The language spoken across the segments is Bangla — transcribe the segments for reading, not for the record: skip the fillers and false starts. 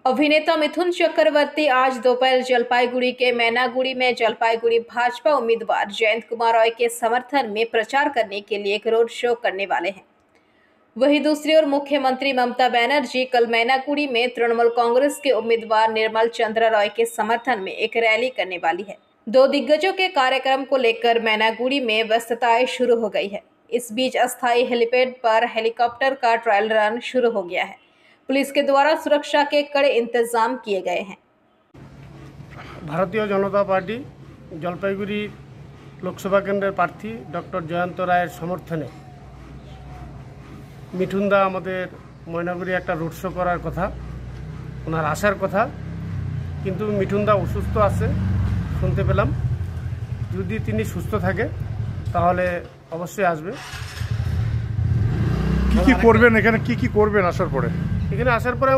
अभिनेता मिथुन चक्रवर्ती आज दोपहर जलपाईगुड़ी के मैनागुड़ी में जलपाईगुड़ी भाजपा उम्मीदवार जयंत कुमार रॉय के समर्थन में प्रचार करने के लिए एक रोड शो करने वाले हैं। वहीं दूसरी ओर मुख्यमंत्री ममता बनर्जी कल मैनागुड़ी में तृणमूल कांग्रेस के उम्मीदवार निर्मल चंद्र रॉय के समर्थन में एक रैली करने वाली है। दो दिग्गजों के कार्यक्रम को लेकर मैनागुड़ी में व्यस्तताएं शुरू हो गई है। इस बीच अस्थायी हेलीपैड पर हेलीकॉप्टर का ट्रायल रन शुरू हो गया है। पुलिस के द्वारा सुरक्षा के कड़े इंतजाम किए गए हैं। भारतीय जनता पार्टी जलपाईगुड़ी लोकसभा केंद्रेर प्रार्थी डॉक्टर जयंत रायर समर्थने मिठुनदा आमादेर मयनागुड़ी एक रोड शो करार कथा ओनार आसार कथा किन्तु मिठुनदा असुस्थ आछे शुनते पेलाम। यदि तिनि सुस्थ थाके ताहले अवश्यई आसबे। কি করবেন এখানে কি করবেন আসার পরে? এখানে আসার পরে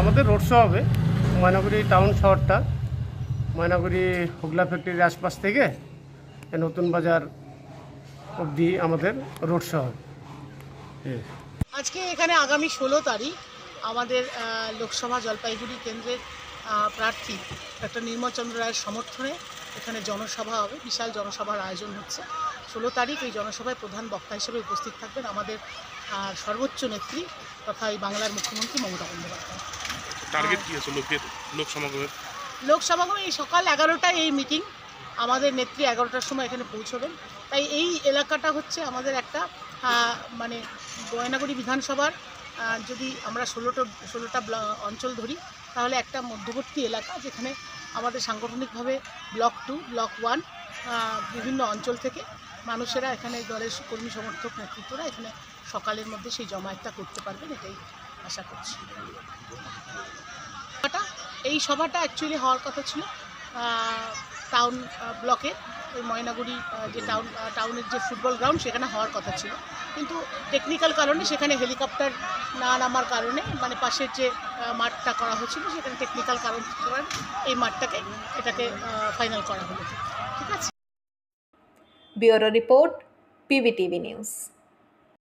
আমাদের রোড শো হবে ময়নাগুড়ি টাউন শহরটা, ময়নাগুড়ি হুগলা ফ্যাক্টরির আশপাশ থেকে নতুন বাজার অবধি আমাদের রোড শো হবে। আজকে এখানে আগামী 16 তারিখ আমাদের লোকসভা জলপাইগুড়ি কেন্দ্রের প্রার্থী ডক্টর নির্মল চন্দ্র রায়ের সমর্থনে এখানে জনসভা হবে। বিশাল জনসভার আয়োজন হচ্ছে। 16 তারিখ এই জনসভায় প্রধান বক্তা হিসেবে উপস্থিত থাকবেন আমাদের সর্বোচ্চ নেত্রী তথা এই বাংলার মুখ্যমন্ত্রী মমতা বন্দ্যোপাধ্যায়। টার্গেট কি আছে লোকসমাগমের? লোকসমাগমে এই সকাল 11টায় এই মিটিং, আমাদের নেত্রী 11টার সময় এখানে পৌঁছবেন। তাই এই এলাকাটা হচ্ছে আমাদের একটা মানে ময়নাগুড়ি বিধানসভার যদি আমরা 16টা অঞ্চল ধরি তাহলে একটা মধ্যবর্তী এলাকা, যেখানে আমাদের সাংগঠনিকভাবে ব্লক 2, ব্লক 1 বিভিন্ন অঞ্চল থেকে মানুষেরা এখানে দলের কর্মী সমর্থক নেতৃত্বরা এখানে সকালের মধ্যে সেই জমায়েতটা করতে পারবেন, এটাই আশা করছি। এই সভাটা অ্যাকচুয়ালি হওয়ার কথা ছিল টাউন ব্লকে, ওই ময়নাগুড়ি যে টাউনের যে ফুটবল গ্রাউন্ড সেখানে হওয়ার কথা ছিল, কিন্তু টেকনিক্যাল কারণে সেখানে হেলিকপ্টার না নামার কারণে মানে পাশের যে মাঠটা করা হয়েছিল সেখানে টেকনিক্যাল কারণ এই এটাকে ফাইনাল করা হলো। ঠিক আছে। Bureau report, PBTV news.